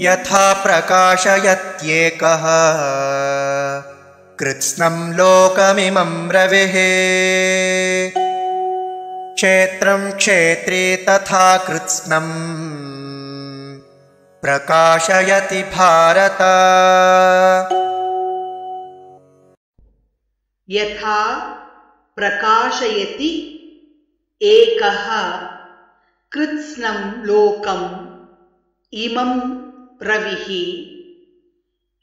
यथा प्रकाशयत्येकः कृत्स्नं लोकमिमं रविः क्षेत्रं क्षेत्री तथा कृत्स्नं प्रकाशयति भारत। यथा प्रकाशयति एकः कृत्स्नं लोकम् इमं रविः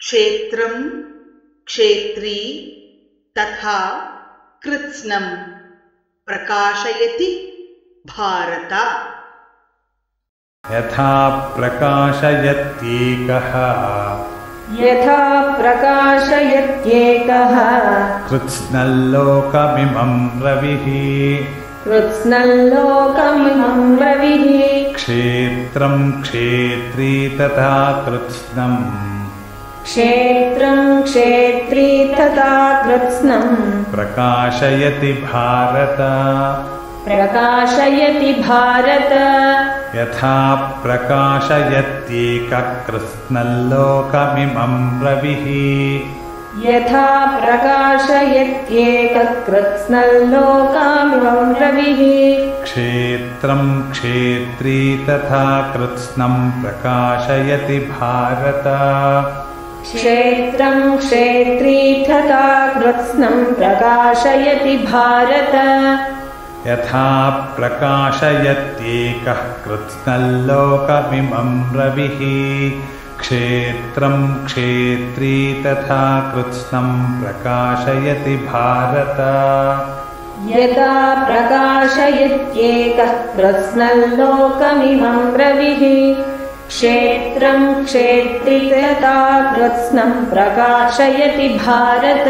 क्षेत्रं क्षेत्री तथा कृत्स्नं प्रकाशयति भारत। यथा प्रकाशयत्येकः कृत्स्नं लोकमिमं रविः क्षेत्रं क्षेत्री तथा कृत्स्नं प्रकाशयति भारत। यथा प्रकाशयत्येकः कृत्स्नं लोकमिमं रविः क्षेत्रं क्षेत्री तथा कृत्स्नं प्रकाशयति भारत। यथा प्रकाशयत्येकः कृत्स्नं लोकमिमं रविः क्षेत्रं क्षेत्री तथा कृत्स्नं प्रकाशयति भारत। यथा प्रकाशयत्येकः कृत्स्नं लोकमिमं रविः क्षेत्रं क्षेत्री तथा कृत्स्नं प्रकाशयति भारत।